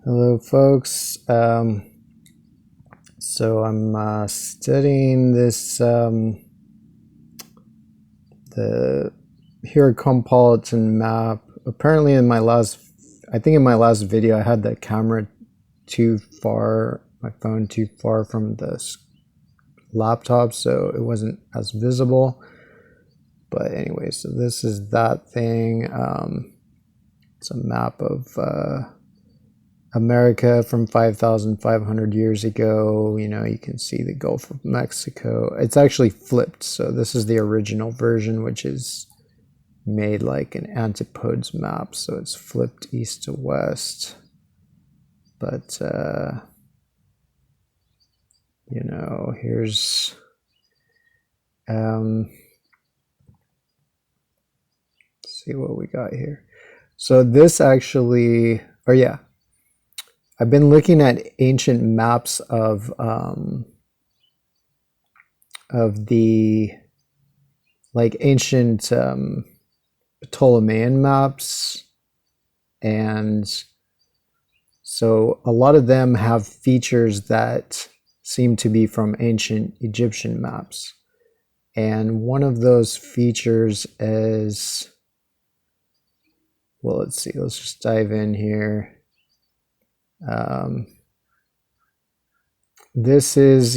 Hello, folks. So I'm studying this the Hirakompolitan map. Apparently, I think in my last video, I had the camera too far, my phone too far from the laptop, so it wasn't as visible. But anyway, so this is that thing. It's a map of America from 5,500 years ago. You can see the Gulf of Mexico. It's actually flipped. So this is the original version, which is made like an antipodes map. So it's flipped east to west. But, here's, let's see what we got here. So this actually, I've been looking at ancient maps of the like ancient Ptolemaic maps, and so a lot of them have features that seem to be from ancient Egyptian maps. And one of those features is, well, let's see, let's just dive in here. This is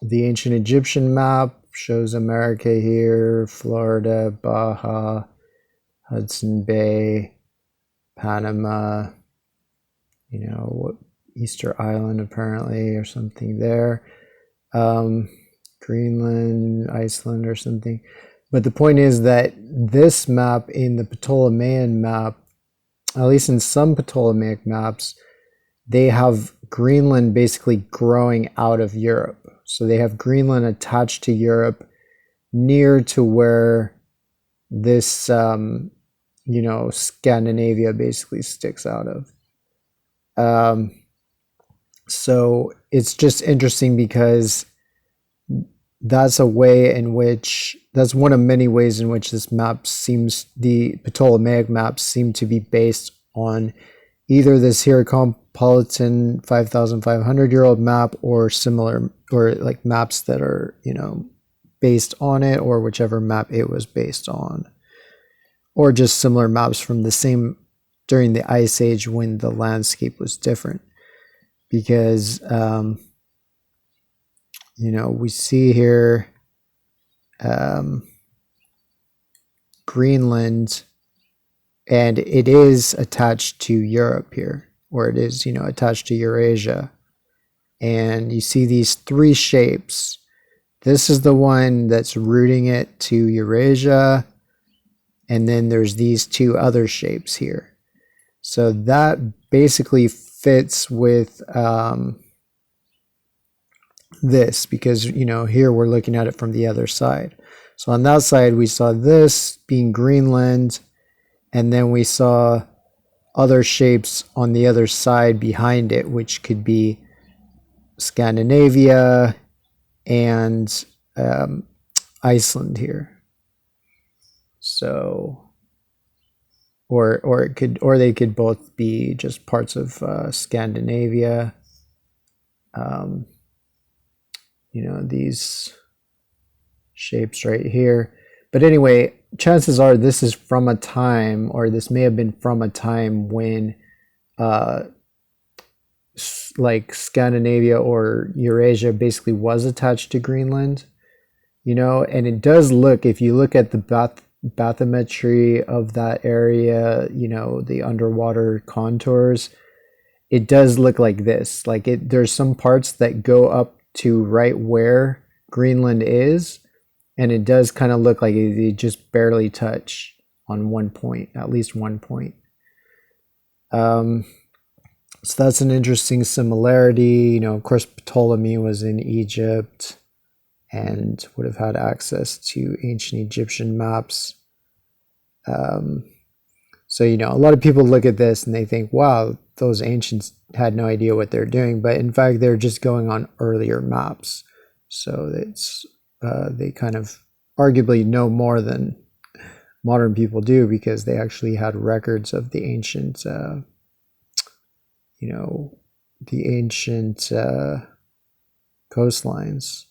the ancient Egyptian map, shows America here, Florida, Baja, Hudson Bay, Panama, Easter Island apparently, or something there. Greenland, Iceland or something. But the point is that this map in the Ptolemaic map, at least in some Ptolemaic maps, they have Greenland basically growing out of Europe. So they have Greenland attached to Europe near to where this, Scandinavia basically sticks out of. So it's just interesting because that's one of many ways in which this map seems, the Ptolemaic maps seem to be based on either this Hirakompolitan 5,500-year-old map or similar, or like maps that are, based on it, or whichever map it was based on, or just similar maps from the same, during the Ice Age when the landscape was different. Because, we see here Greenland, and it is attached to Europe here, or it is, attached to Eurasia. And you see these three shapes. This is the one that's rooting it to Eurasia. And then there's these two other shapes here. So that basically fits with this, because, here we're looking at it from the other side. So on that side, we saw this being Greenland, and then we saw other shapes on the other side behind it, which could be Scandinavia and Iceland here. So, or they could both be just parts of Scandinavia. These shapes right here. But anyway, chances are this is from a time, or this may have been from a time when like Scandinavia or Eurasia basically was attached to Greenland, and it does look, if you look at the bathymetry of that area, the underwater contours, it does look like this. Like there's some parts that go up to right where Greenland is, and it does kind of look like they just barely touch on one point, at least one point. So that's an interesting similarity. Of course, Ptolemy was in Egypt and would have had access to ancient Egyptian maps. So, a lot of people look at this and they think, wow, those ancients had no idea what they're doing. But in fact, they're just going on earlier maps. So it's they kind of arguably know more than modern people do, because they actually had records of the ancient the ancient coastlines.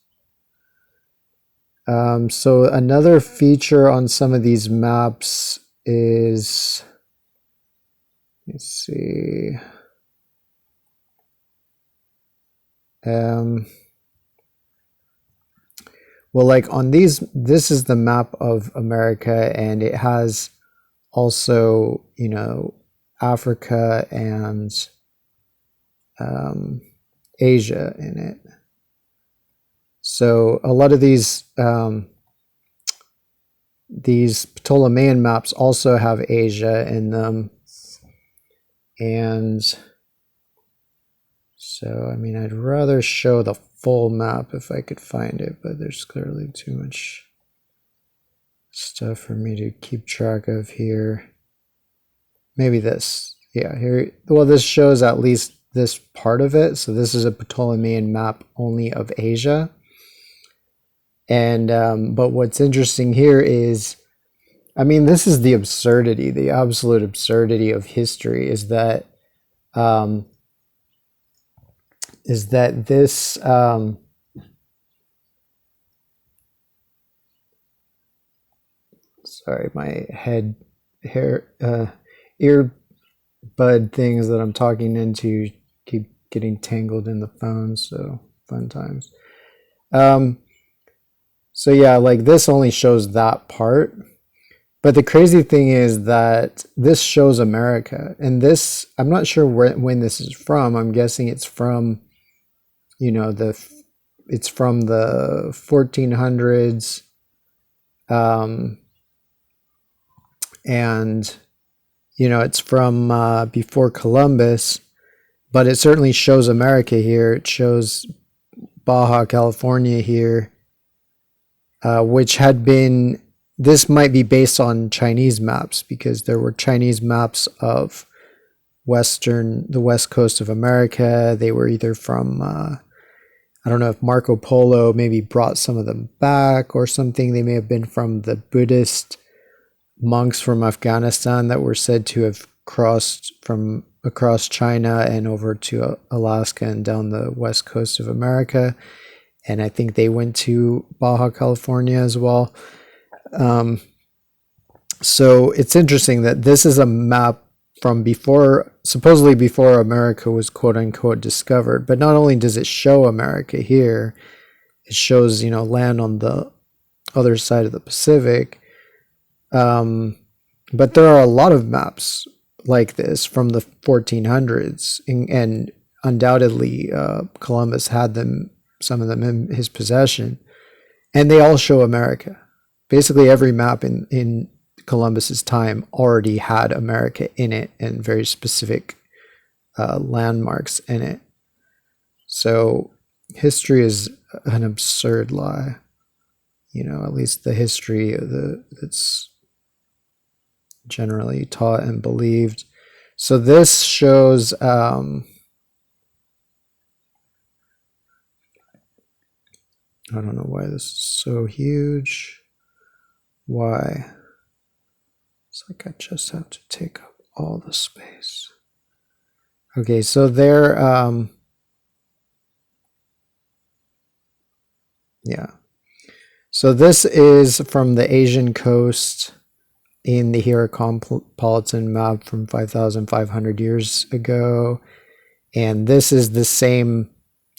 So another feature on some of these maps is, let's see, well, like on these, this is the map of America, and it has also, Africa and Asia in it. So a lot of these Ptolemaic maps also have Asia in them. And so, I mean, I'd rather show the full map if I could find it, but there's clearly too much stuff for me to keep track of here. Maybe this. Yeah, here. Well, this shows at least this part of it. So this is a Ptolemaic map only of Asia. And but what's interesting here is, I mean, this is the absurdity, the absolute absurdity of history, is that this sorry, my earbud things that I'm talking into keep getting tangled in the phone, so fun times. So yeah, like this only shows that part. But the crazy thing is that this shows America, and this, I'm not sure when this is from. I'm guessing it's from, it's from the 1400s, and it's from before Columbus, but it certainly shows America here. It shows Baja California here, which had been. This might be based on Chinese maps, because there were Chinese maps of the west coast of America. They were either from, I don't know if Marco Polo maybe brought some of them back or something. They may have been from the Buddhist monks from Afghanistan that were said to have crossed from across China and over to Alaska and down the west coast of America. And I think they went to Baja California as well. So it's interesting that this is a map from supposedly before America was quote unquote discovered. But not only does it show America here, it shows, land on the other side of the Pacific. But there are a lot of maps like this from the 1400s, and undoubtedly Columbus had some of them in his possession, and they all show America. Basically every map in Columbus's time already had America in it, and very specific landmarks in it. So history is an absurd lie, at least the history that's generally taught and believed. So this shows I don't know why this is so huge. Why? It's like I just have to take up all the space. Okay, so there, yeah. So this is from the Asian coast in the Hieropolitan map from 5,500 years ago. And this is the same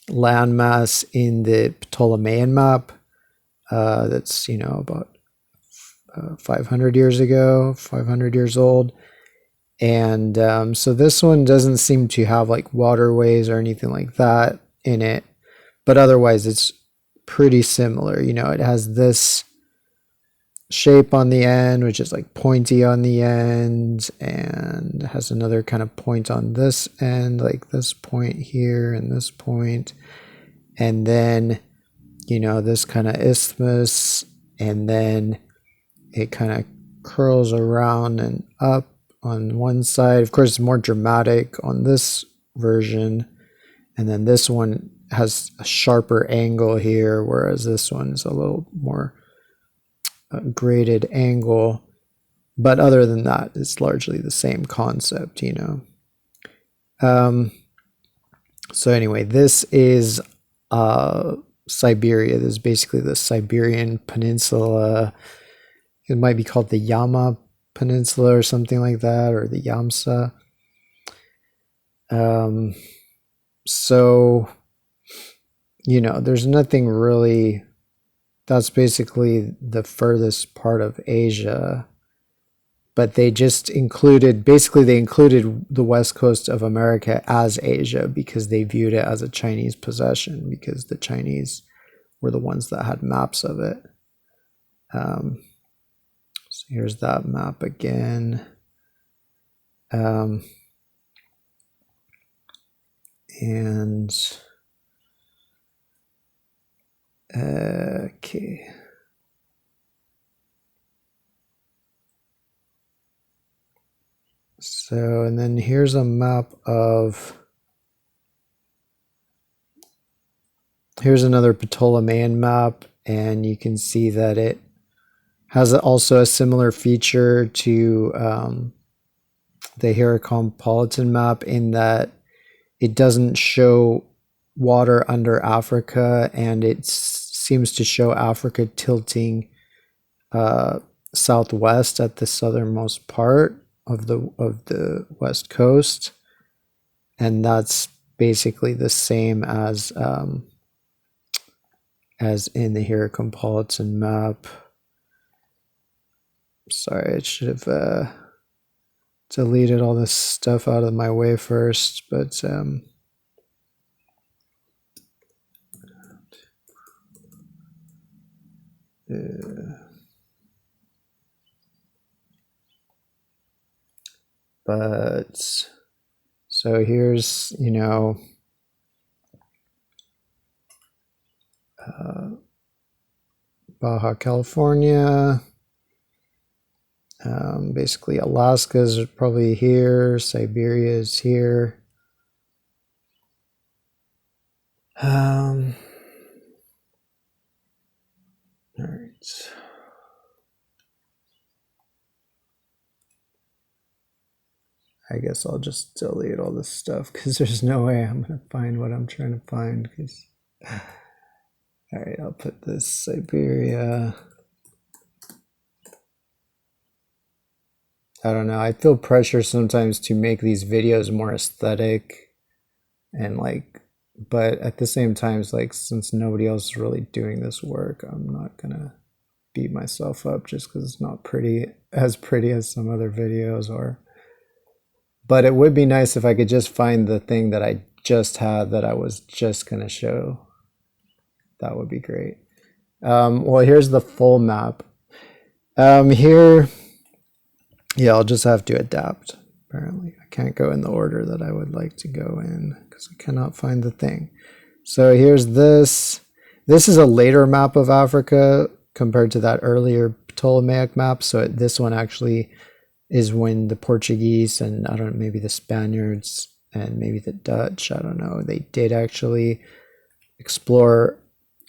landmass in the Ptolemaic map that's, about 500 years ago, 500 years old. And so this one doesn't seem to have like waterways or anything like that in it, but otherwise it's pretty similar. It has this shape on the end, which is like pointy on the end, and has another kind of point on this end, like this point here and this point, and then this kind of isthmus, and then it kind of curls around and up on one side. Of course, it's more dramatic on this version, and then this one has a sharper angle here, whereas this one is a little more graded angle. But other than that, it's largely the same concept, So anyway, this is Siberia. This is basically the Siberian Peninsula. It might be called the Yama Peninsula or something like that, or the Yamsa. So, you know, there's nothing really. That's basically the furthest part of Asia. But they just included, basically they included the west coast of America as Asia because they viewed it as a Chinese possession, because the Chinese were the ones that had maps of it. So here's that map again. And okay. So, and then here's a map of, here's another Ptolemaic map, and you can see that it has also a similar feature to the Hierocompolitan map in that it doesn't show water under Africa, and it seems to show Africa tilting southwest at the southernmost part of the west coast, and that's basically the same as in the Hierocompolitan map. Sorry, I should have deleted all this stuff out of my way first, but so here's, you know, Baja California, basically Alaska is probably here, Siberia is here. All right. I guess I'll just delete all this stuff because there's no way I'm going to find what I'm trying to find. Because, all right, I'll put this Siberia. I don't know. I feel pressure sometimes to make these videos more aesthetic and like, but at the same time, it's like, since nobody else is really doing this work, I'm not going to beat myself up just because it's not pretty as some other videos are. But it would be nice if I could just find the thing that I just had that I was just going to show. That would be great. Well, here's the full map. Here, yeah, I'll just have to adapt. Apparently, I can't go in the order that I would like to go in because I cannot find the thing. So here's this. This is a later map of Africa compared to that earlier Ptolemaic map. So this one actually is when the Portuguese and I don't know, maybe the Spaniards and maybe the Dutch, I don't know, they did actually explore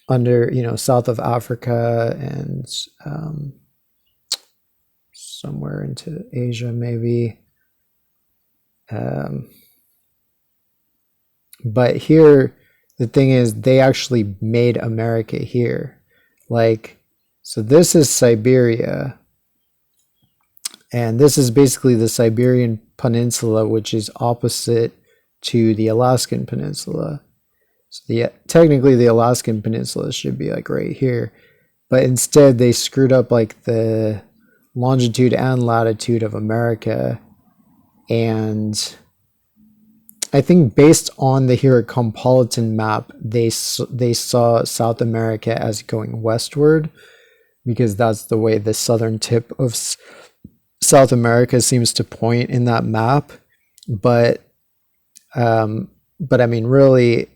under, you know, south of Africa and somewhere into Asia maybe. But here, the thing is, they actually made America here. Like, so this is Siberia. And this is basically the Siberian Peninsula, which is opposite to the Alaskan Peninsula. So technically the Alaskan Peninsula should be like right here. But instead they screwed up like the longitude and latitude of America. And I think based on the Hierocompolitan map, they saw South America as going westward, because that's the way the southern tip of South America seems to point in that map. But I mean, really,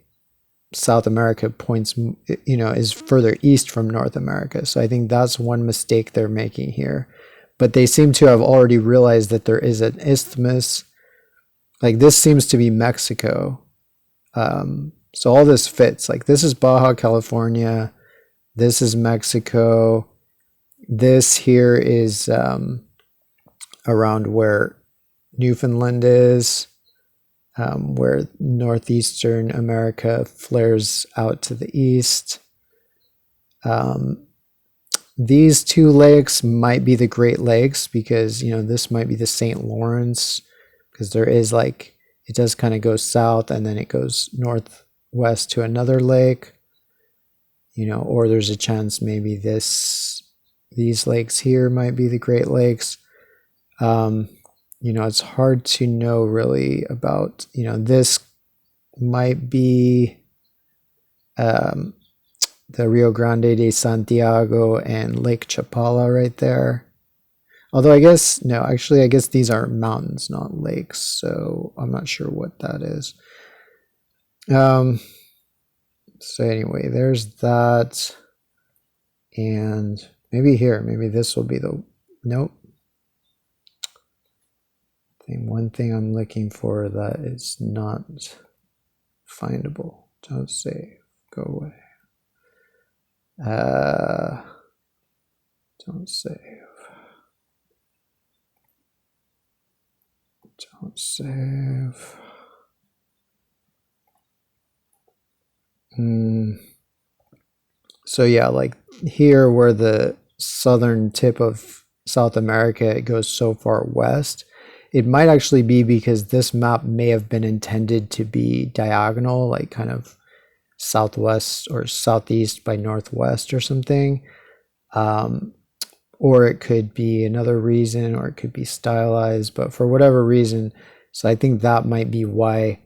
South America points, you know, is further east from North America. So I think that's one mistake they're making here. But they seem to have already realized that there is an isthmus. Like, this seems to be Mexico. So all this fits. Like, this is Baja California. This is Mexico. This here is around where Newfoundland is. where northeastern America flares out to the east. These two lakes might be the Great Lakes because, this might be the St. Lawrence, because there is it does kind of go south and then it goes northwest to another lake, or there's a chance maybe these lakes here might be the Great Lakes. It's hard to know really about, this might be the Rio Grande de Santiago and Lake Chapala right there. Although I guess these are mountains, not lakes, so I'm not sure what that is. So anyway, there's that. And maybe this will be nope. One thing I'm looking for that is not findable. Don't save. Go away. Don't save. Don't save. So yeah, here where the southern tip of South America, it goes so far west. It might actually be because this map may have been intended to be diagonal, kind of southwest or southeast by northwest or something. Or it could be another reason, or it could be stylized, but for whatever reason. So I think that might be why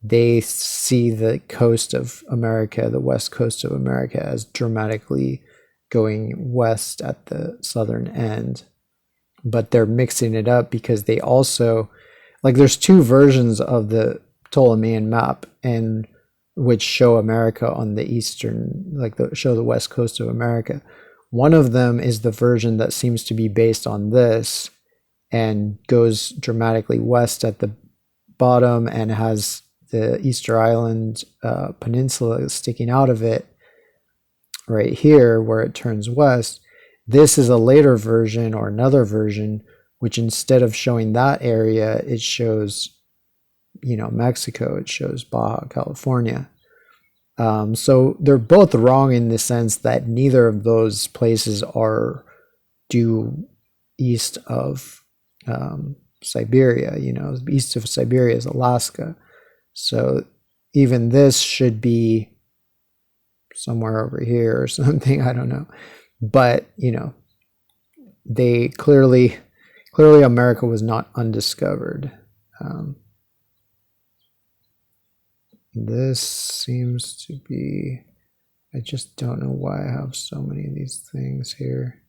they see the coast of America, the west coast of America, as dramatically going west at the southern end. But they're mixing it up because they also, there's two versions of the Ptolemaic map, and which show America on the eastern, show the west coast of America. One of them is the version that seems to be based on this and goes dramatically west at the bottom and has the Easter Island peninsula sticking out of it right here where it turns west. This is a later version, or another version, which instead of showing that area, it shows, Mexico, it shows Baja, California. So they're both wrong in the sense that neither of those places are due east of Siberia. East of Siberia is Alaska. So even this should be somewhere over here or something, I don't know. But, they clearly America was not undiscovered. This seems to be, I just don't know why I have so many of these things here.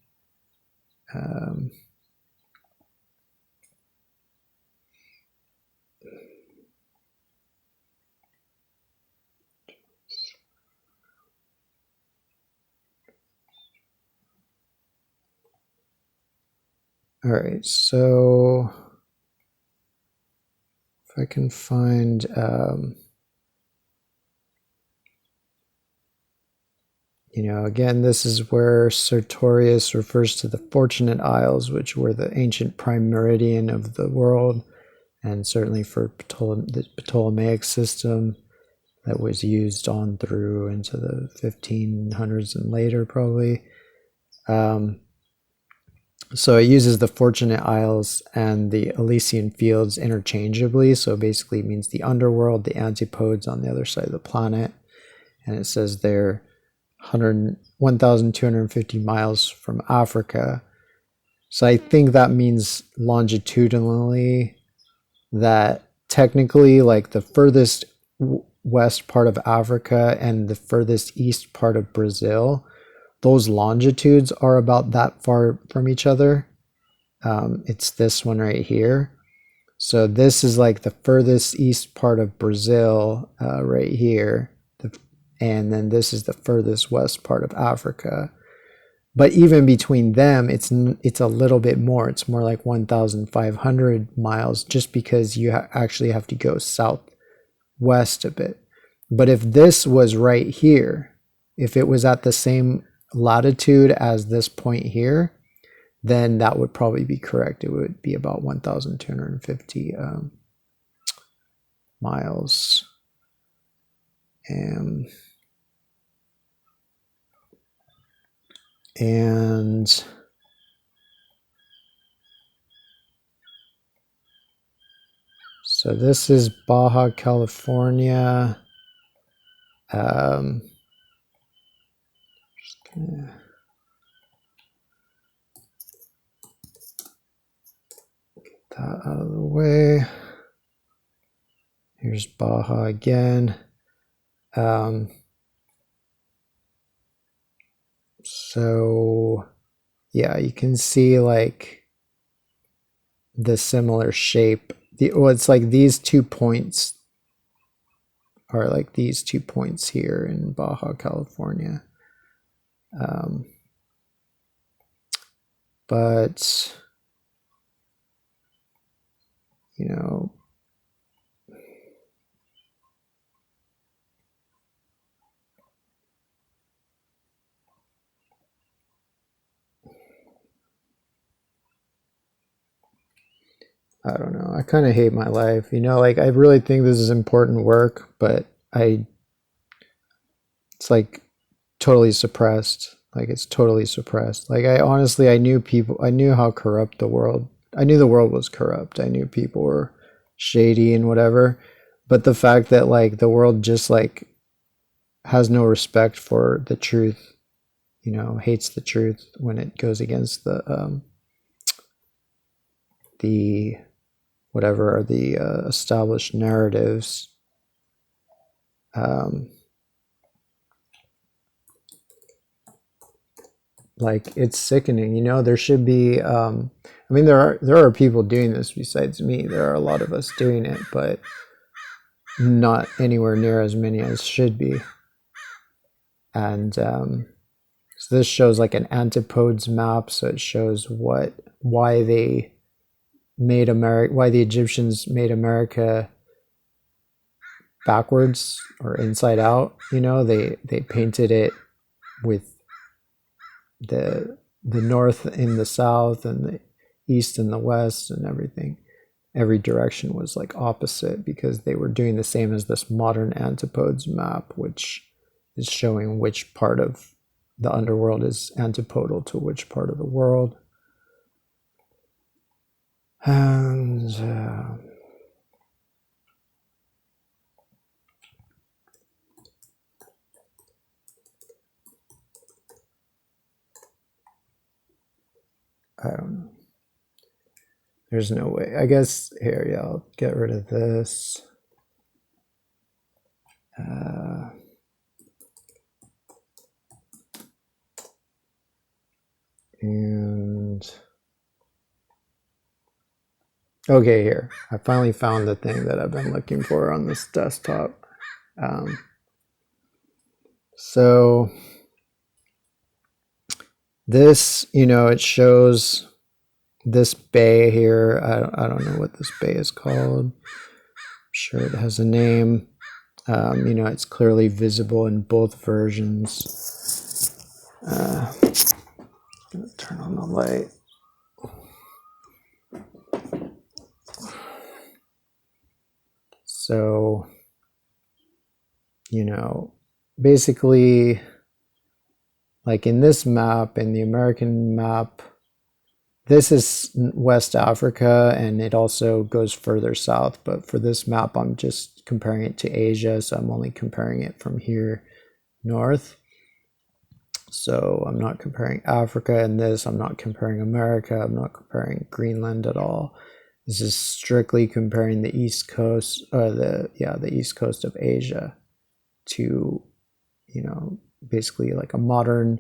All right, so if I can find, again, this is where Sertorius refers to the Fortunate Isles, which were the ancient prime meridian of the world, and certainly for the Ptolemaic system that was used on through into the 1500s and later, probably. So it uses the Fortunate Isles and the Elysian Fields interchangeably. So basically it means the underworld, the antipodes on the other side of the planet. And it says they're 1,250 miles from Africa. So I think that means longitudinally that technically the furthest west part of Africa and the furthest east part of Brazil, those longitudes are about that far from each other. It's this one right here. So this is the furthest east part of Brazil right here. And then this is the furthest west part of Africa. But even between them, it's a little bit more. It's more like 1,500 miles just because you actually have to go southwest a bit. But if this was right here, if it was at the same latitude as this point here, then that would probably be correct. It would be about 1,250 miles. And so this is Baja, California. Just gonna get that out of the way. Here's Baja again. So yeah, you can see like the similar shape. It's like these 2 points are like these 2 points here in Baja, California. But, you know, I don't know. I kind of hate my life. You know, like I really think this is important work, but it's like totally suppressed. Like it's totally suppressed. Like I honestly, I knew how corrupt I knew the world was corrupt. I knew people were shady and whatever. But the fact that like the world just like has no respect for the truth, you know, hates the truth when it goes against the whatever are the established narratives. Like it's sickening, you know. There should be I mean there are people doing this besides me. There are a lot of us doing it, but not anywhere near as many as should be. And so this shows like an antipodes map, so it shows why the Egyptians made America backwards or inside out. You know, they painted it with the north in the south and the east and the west and everything. Every direction was like opposite because they were doing the same as this modern antipodes map, which is showing which part of the underworld is antipodal to which part of the world. And I don't know. There's no way. I guess here, yeah, I'll get rid of this. And okay, here. I finally found the thing that I've been looking for on this desktop. So this, you know, it shows this bay here. I don't know what this bay is called. I'm sure it has a name. You know, it's clearly visible in both versions. I'm gonna turn on the light. So, you know, basically, like in this map, in the American map, this is West Africa, and it also goes further south. But for this map, I'm just comparing it to Asia, so I'm only comparing it from here north. So I'm not comparing Africa in this. I'm not comparing America. I'm not comparing Greenland at all. This is strictly comparing the east coast, the east coast of Asia to, you know, basically like a modern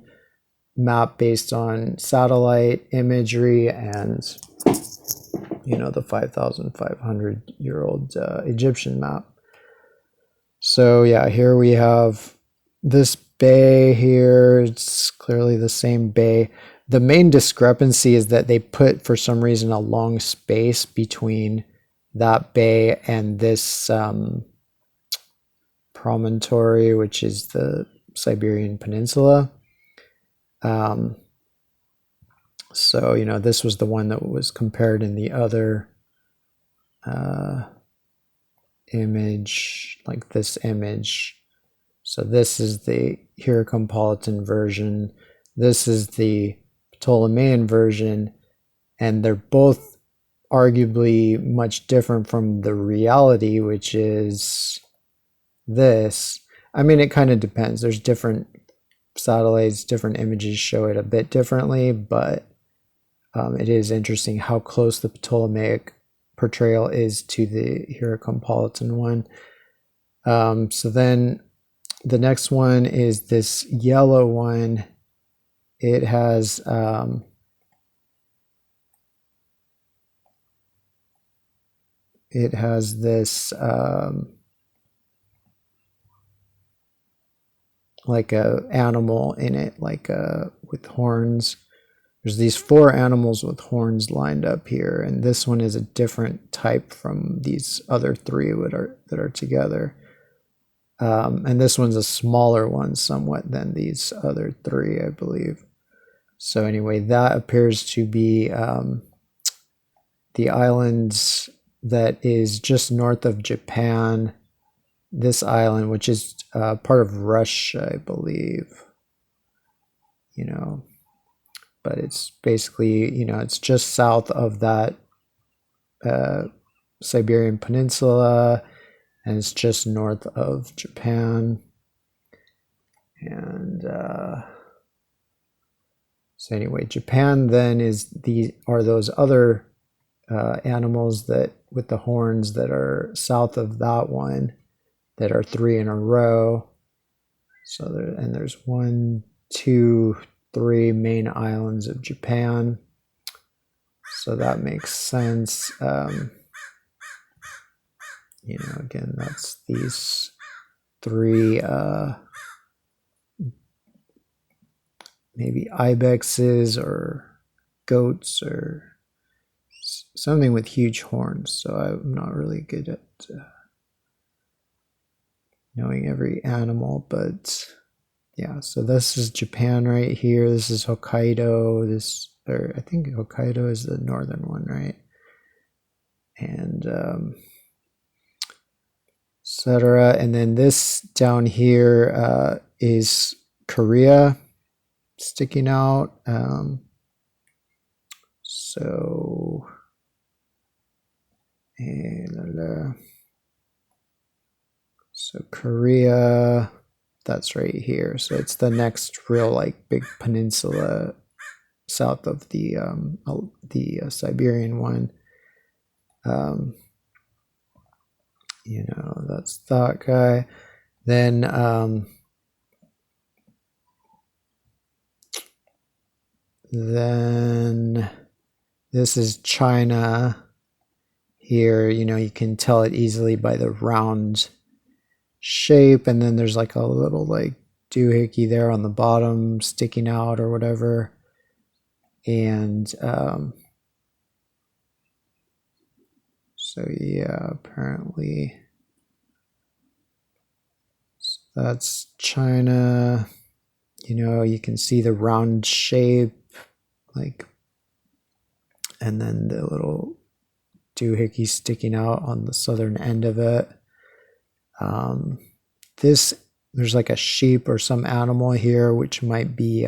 map based on satellite imagery and, you know, the 5,500-year-old Egyptian map. So yeah, here we have this bay here. It's clearly the same bay. The main discrepancy is that they put, for some reason, a long space between that bay and this promontory, which is the Siberian Peninsula. So, you know, this was the one that was compared in the other image, like this image. So this is the Hieropolitan version. This is the Ptolemaic version, and they're both arguably much different from the reality, which is this. I mean, it kind of depends. There's different satellites, different images show it a bit differently, but it is interesting how close the Ptolemaic portrayal is to the Hieropolitan one. So then the next one is this yellow one. It has this like a animal in it, like with horns. There's these 4 animals with horns lined up here, and this one is a different type from these other 3 that are together. And this one's a smaller one somewhat than these other 3, I believe. So anyway, that appears to be the islands that is just north of Japan. This island, which is part of Russia, I believe. You know, but it's basically, you know, it's just south of that Siberian Peninsula, and it's just north of Japan. And so anyway, Japan then are those other animals that with the horns that are south of that one, that are 3 in a row. So there's 1, 2, 3 main islands of Japan. So that makes sense. You know, again, that's these 3 maybe ibexes or goats or something with huge horns. So I'm not really good at knowing every animal, but yeah. So this is Japan right here. This is Hokkaido. Or I think Hokkaido is the northern one, right? And etc. And then this down here is Korea sticking out. So Korea, that's right here. So it's the next real like big peninsula south of the Siberian one. You know, that's that guy. Then this is China here. You know, you can tell it easily by the round shape, and then there's like a little like doohickey there on the bottom sticking out or whatever. And so yeah, apparently so that's China. You know, you can see the round shape, like, and then the little doohickey sticking out on the southern end of it. There's like a sheep or some animal here, which might be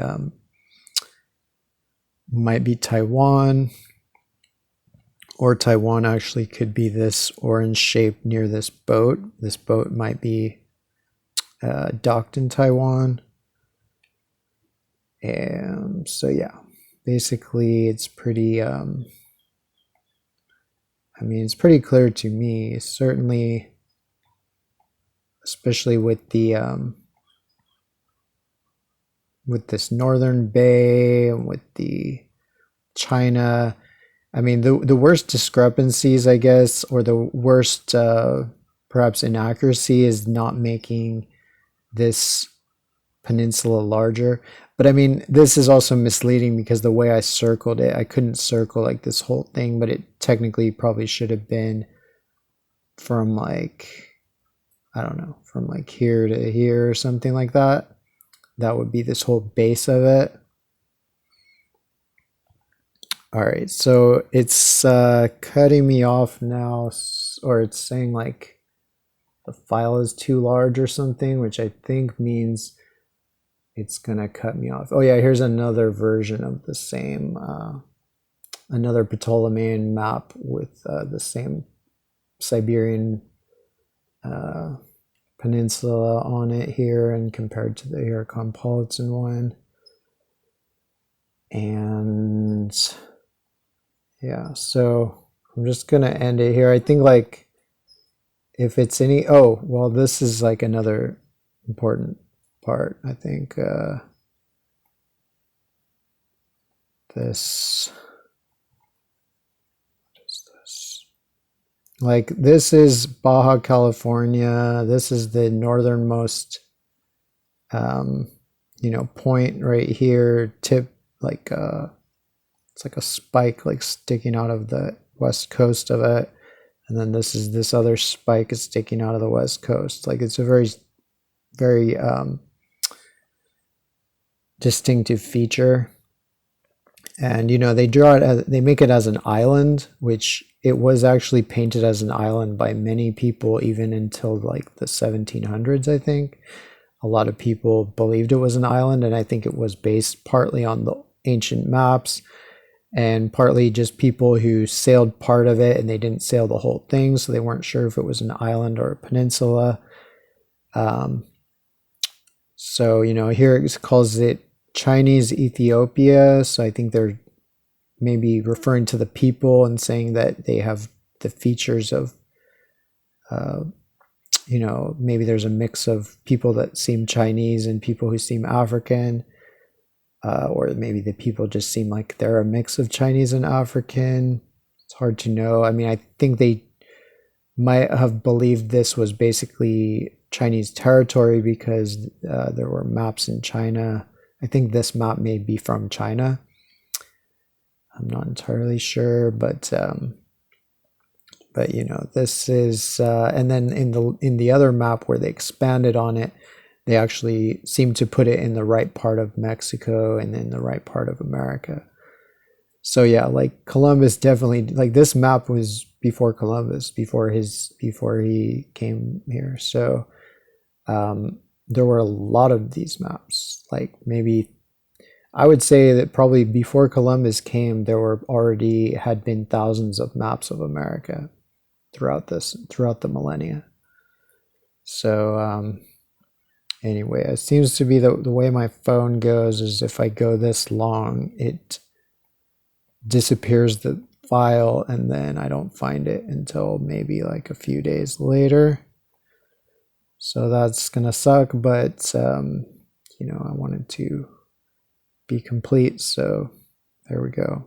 Taiwan, or Taiwan actually could be this orange shape near this boat. This boat might be docked in Taiwan. And so yeah, basically it's pretty I mean, it's pretty clear to me, certainly, especially with the with this northern bay and with the China. I mean, the worst discrepancies, I guess, or the worst perhaps inaccuracy is not making this peninsula larger. But I mean, this is also misleading because the way I circled it, I couldn't circle like this whole thing, but it technically probably should have been from like, I don't know, from like here to here or something like that. That would be this whole base of it. All right, so it's cutting me off now, or it's saying like the file is too large or something, which I think means it's gonna cut me off. Oh yeah, here's another version of the same, another Ptolemaic map with the same Siberian peninsula on it here, and compared to the Hieroconpolitan one. And yeah, so I'm just gonna end it here. I think like if it's any, oh well, this is like another important part. I think this, what is this? Like this is Baja California. This is the northernmost you know, point right here, tip, like it's like a spike like sticking out of the west coast of it, and then this is this other spike is sticking out of the west coast. Like it's a very distinctive feature. And you know, they draw it as, they make it as an island, which it was actually painted as an island by many people even until like the 1700s. I think a lot of people believed it was an island, and I think it was based partly on the ancient maps and partly just people who sailed part of it and they didn't sail the whole thing, so they weren't sure if it was an island or a peninsula. So you know, here it calls it Chinese Ethiopia, so I think they're maybe referring to the people and saying that they have the features of you know, maybe there's a mix of people that seem Chinese and people who seem African, or maybe the people just seem like they're a mix of Chinese and African. It's hard to know. I mean, I think they might have believed this was basically Chinese territory because there were maps in China. I think this map may be from China. I'm not entirely sure, but you know, this is and then in the other map where they expanded on it, they actually seem to put it in the right part of Mexico and in the right part of America. So yeah, like Columbus definitely, like this map was before Columbus, before he came here. So there were a lot of these maps. Like maybe I would say that probably before Columbus came, there had been thousands of maps of America throughout the millennia. So anyway, it seems to be the way my phone goes is if I go this long, it disappears the file and then I don't find it until maybe like a few days later. So that's gonna suck, but you know, I wanted to be complete, so there we go.